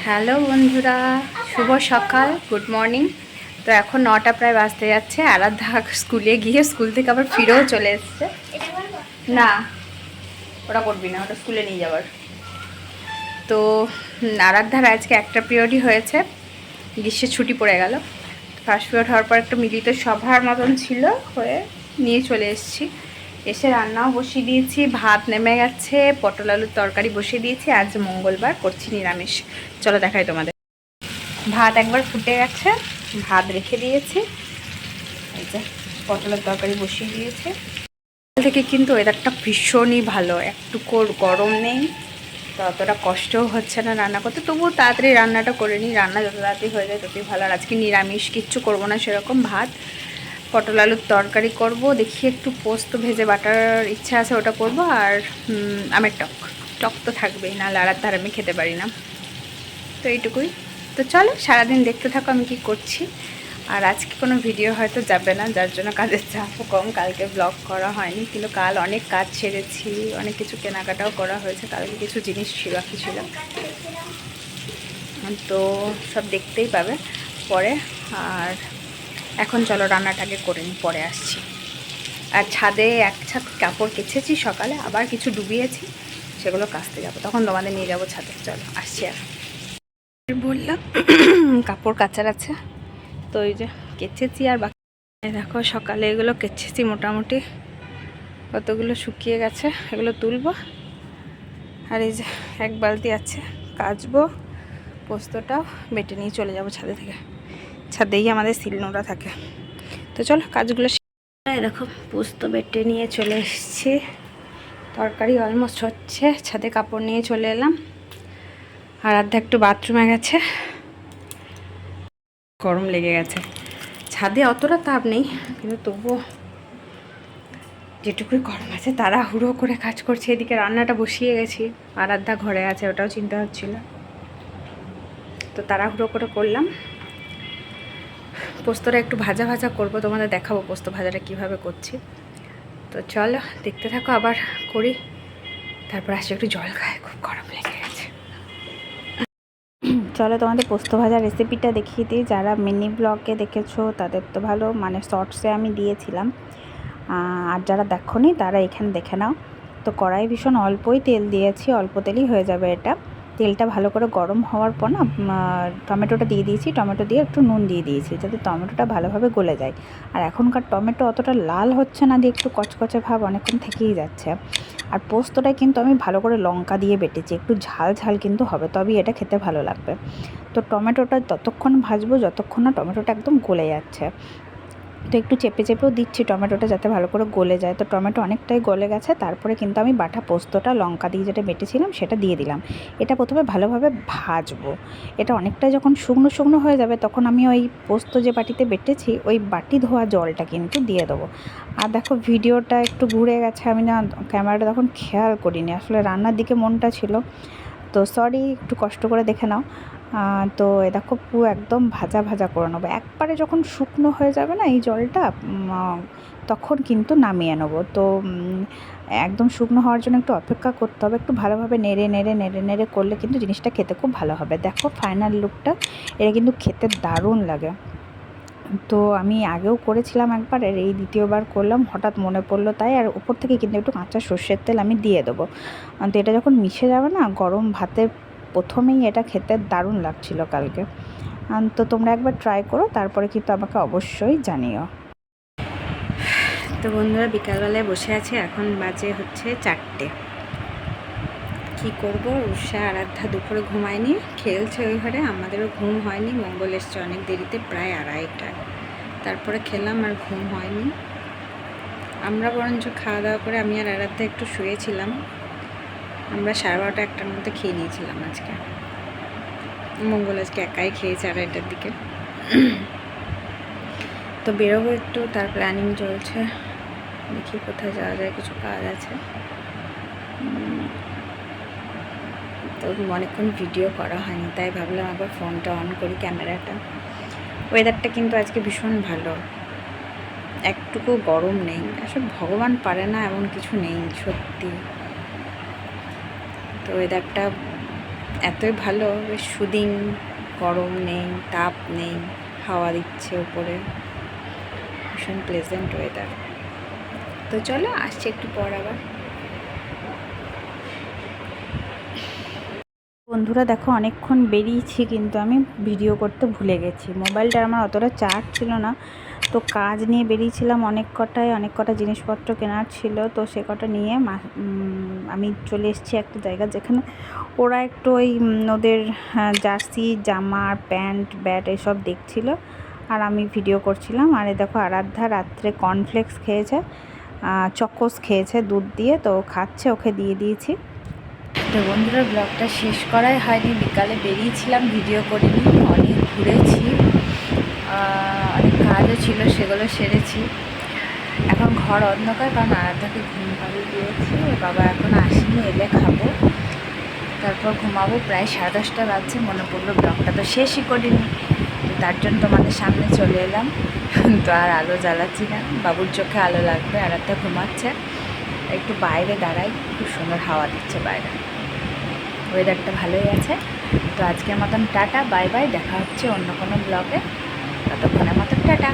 Hello বন্ধুরা, শুভ সকাল, good morning. তো এখন 9টা প্রায় বাজতে যাচ্ছে। আরাধ্যা স্কুলে গিয়ে স্কুল থেকে আবার ফিরেও চলে এসছে। না, ওটা করবি না, ওটা স্কুলে নিয়ে যাবার। তো আরাধ্যার আজকে একটা পিরিয়ডই হয়েছে, গ্রীষ্মের ছুটি পড়ে গেল। ফার্স্ট পিরিয়ড হওয়ার পর একটা মিলিত সভার মতন ছিল, হয়ে নিয়ে চলে এসেছি। এসে রান্নাও বসিয়ে দিয়েছি, ভাত নেমে গেছে, পটল আলুর তরকারি বসিয়ে দিয়েছি। আজ মঙ্গলবার, করছি নিরামিষ। চলো দেখাই তোমাদের। ভাত একবার ফুটে গেছে, ভাত রেখে দিয়েছি। এই যে পটলের তরকারি বসিয়ে দিয়েছে। সকাল থেকে কিন্তু ওয়েদারটা ভীষণই ভালো, একটুকু গরম নেই, তো অতটা কষ্টও হচ্ছে না রান্না করতে। তবুও তাড়াতাড়ি রান্নাটা করে নিই, রান্না যত তাড়াতাড়ি হয়ে যায় ততই ভালো। আর আজকে নিরামিষ, কিচ্ছু করবো না সেরকম। ভাত, পটল আলুর তরকারি করব, দেখি একটু পোস্ত ভেজে বাটার ইচ্ছা আছে, ওটা করব। আর আমের টক, টক তো থাকবেই, না লাড়ার ধার আমি খেতে পারি না। তো এইটুকুই। তো চলো সারাদিন দেখতে থাকো আমি কি করছি। আর আজকে কোনো ভিডিও হয়তো যাবে না, যার জন্য কাজের চাপও কম। কালকে ব্লগ করা হয়নি, কিন্তু কাল অনেক কাজ ছেড়েছি, অনেক কিছু কেনাকাটাও করা হয়েছে। কালকে কিছু জিনিস বাকি ছিল, তো সব দেখতেই পাবে পরে। আর এখন চলো রান্নাটাকে করে নিই, পরে আসছি। আর ছাদে এক ছাদ কাপড় কেচেছি সকালে, আবার কিছু ডুবিয়েছি, সেগুলো কাচতে যাবো, তখন তোমাদের নিয়ে যাবো ছাদে। চলো আসছি। আর বললাম কাপড় কাচার আছে, তো ওই যে কেচেছি। আর বাকি দেখো সকালে এগুলো কেচেছি, মোটামুটি কতগুলো শুকিয়ে গেছে, এগুলো তুলবো। আর এই যে এক বালতি আছে, কাচবো। পোস্তটাও বেটে নিয়ে চলে যাব ছাদে থেকে, ছাদেই আমাদের শিলনোড়া থাকে। তো চলো কাজগুলো। দেখো পোস্ত বেটে নিয়ে চলে এসেছি, তরকারি অলমোস্ট হচ্ছে। ছাদে কাপড় নিয়ে চলে এলাম। আর আধা একটু বাথরুমে গেছে, গরম লেগে গেছে। ছাদে অতটা তাপ নেই, কিন্তু তবুও যেটুকুই গরম আছে তাড়াহুড়ো করে কাজ করছে। এদিকে রান্নাটা বসিয়ে গেছি, আরাধ্যা ঘরে আছে, ওটাও চিন্তা হচ্ছিল, তো তাড়াহুড়ো করে করলাম। পোস্তটা একটু ভাজা ভাজা করব, তোমাদের দেখাবো পোস্ত ভাজাটা কিভাবে করছি। তো চলো দেখতে থাকো, আবার করি, তারপর আসলে একটু জল খায়, খুব গরম লেগে গেছে। চলো তোমাদের পোস্ত ভাজার রেসিপিটা দেখিয়ে দিই। যারা মিনি ব্লগে দেখেছো তাদের তো ভালো, মানে শর্টসে আমি দিয়েছিলাম। আর যারা দেখোনি তারা এখানে দেখে নাও। তো কড়াই ভীষণ অল্পই তেল দিয়েছি, অল্প তেলই হয়ে যাবে এটা। তেলটা ভালো করে গরম হওয়ার পর না টমেটোটা দিয়ে দিয়েছি, টমেটো দিয়ে একটু নুন দিয়ে দিয়েছি যাতে টমেটোটা ভালোভাবে গলে যায়। আর এখনকার টমেটো অতটা লাল হচ্ছে না, দিয়ে একটু কচকচে ভাব অনেকক্ষণ থেকেই যাচ্ছে। আর পোস্তটা কিন্তু আমি ভালো করে লঙ্কা দিয়ে বেটেছি, একটু ঝাল ঝাল কিন্তু হবে, তবেই এটা খেতে ভালো লাগবে। তো টমেটোটা ততক্ষণ ভাজবো যতক্ষণ না টমেটোটা একদম গলে যাচ্ছে। তো একটু চেপে চেপেও দিচ্ছি টমেটোটা যাতে ভালো করে গলে যায়। তো টমেটো অনেকটাই গলে গেছে, তারপরে কিন্তু আমি বাটা পোস্তটা লঙ্কা দিয়ে যেটা বেটেছিলাম সেটা দিয়ে দিলাম। এটা প্রথমে ভালোভাবে ভাজবো। এটা অনেকটাই যখন শুকনো শুকনো হয়ে যাবে তখন আমি ওই পোস্ত যে বাটিতে বেটেছি ওই বাটি ধোয়া জলটা কিন্তু দিয়ে দেবো। আর দেখো ভিডিওটা একটু ঘুরে গেছে, আমি না ক্যামেরাটা তখন খেয়াল করিনি, আসলে রান্নার দিকে মনটা ছিল। তো সরি, একটু কষ্ট করে দেখে নাও। তো দেখো পুরো একদম ভাজা ভাজা করে নেবো। একবারে যখন শুকনো হয়ে যাবে না এই জলটা, তখন কিন্তু নামিয়ে নেবো। তো একদম শুকনো হওয়ার জন্য একটু অপেক্ষা করতে হবে, একটু ভালোভাবে নেড়ে নেড়ে নেড়ে নেড়ে করলে কিন্তু জিনিসটা খেতে খুব ভালো হবে। দেখো ফাইনাল লুকটা, এটা কিন্তু খেতে দারুণ লাগে। তো আমি আগেও করেছিলাম একবার, আর এই দ্বিতীয়বার করলাম, হঠাৎ মনে পড়লো তাই। আর উপর থেকে কিন্তু একটু কাঁচা সর্ষের তেল আমি দিয়ে দেবো। তো এটা যখন মিশে যাবে না গরম ভাতে, প্রথমেই এটা খেতে দারুণ লাগছিল কালকে। তো তোমরা একবার ট্রাই করো, তারপরে কিন্তু আমাকে অবশ্যই জানিও। তো বন্ধুরা বিকালবেলায় বসে আছে, এখন বাজে হচ্ছে 4টে। কী করবো, উষা আরাধ্যা দুপুরে ঘুমায়নি, খেলছে ওই ঘরে, আমাদেরও ঘুম হয়নি। মঙ্গল এসছে অনেক দেরিতে, প্রায় 2:30টায়, তারপরে খেলাম আর ঘুম হয়নি। আমরা বরঞ্চ খাওয়া দাওয়া করে আমি আর আরাধ্যা একটু শুয়েছিলাম। আমরা 12:30-1টার মধ্যে খেয়ে নিয়েছিলাম আজকে। মঙ্গল আজকে একাই খেয়েছে 2:30টার দিকে। তো বেরোবো একটু, তার প্ল্যানিং চলছে, দেখি কোথায় যাওয়া যায়, কিছু কাজ আছে। তো অনেকক্ষণ ভিডিও করা হয়নি, তাই ভাবলাম আবার ফোনটা অন করি, ক্যামেরাটা। ওয়েদারটা কিন্তু আজকে ভীষণ ভালো, একটুকু গরম নেই। আসলে ভগবান পারে না এমন কিছু নেই সত্যি। তো ওয়েদারটা এতই ভালো, বেশ সুদিং, গরম নেই, তাপ নেই, হাওয়া দিচ্ছে উপরে, ভীষণ প্লেজেন্ট ওয়েদার। তো চলো আসছি একটু পর আবার। বন্ধুরা দেখো অনেকক্ষণ বেরিয়েছি, কিন্তু আমি ভিডিও করতে ভুলে গেছি। মোবাইলটার আমার অতটা চার্জ ছিল না, তো কাজ নিয়ে বেরিয়েছিলাম, অনেক কটা জিনিসপত্র কেনার ছিল, তো সে কটা নিয়ে আমি চলে এসেছি একটা জায়গা যেখানে ওরা একটু ওই ওদের জার্সি জামা প্যান্ট ব্যাট এসব দেখছিল, আর আমি ভিডিও করছিলাম। আর এই দেখো আরাধ্যা রাত্রে কর্নফ্লেক্স খেয়েছে, চকোস খেয়েছে দুধ দিয়ে, তো খাচ্ছে, ওকে দিয়ে দিয়েছি। তো বন্ধুরা ব্লগটা শেষ করাই হয়নি, বিকালে বেরিয়েছিলাম, ভিডিও করিনি, অনেক ঘুরেছি, অনেক কাজও ছিল, সেগুলো সেরেছি। এখন ঘর অন্ধকার, কারণ আরাধ্যাকে ঘুম পাড়িয়ে দিয়েছি, ওর বাবা এখন আসেনি, এলে খাবো, তারপর ঘুমাবো। প্রায় 10:30 বাজছে, মনে পড়লো ব্লগটা তো শেষই করিনি, তো তার জন্য তোমাদের সামনে চলে এলাম। তো আর আলো জ্বালাচ্ছি না, বাবুর চোখে আলো লাগবে, আরাধ্যা ঘুমাচ্ছে। একটু বাইরে দাঁড়াই, খুব সুন্দর হাওয়া দিচ্ছে বাইরে, ওয়েদারটা ভালোই আছে। তো আজকের মতন টাটা, বাই বাই, দেখা হচ্ছে অন্য কোনো ব্লগে, ততক্ষণের মতন টাটা।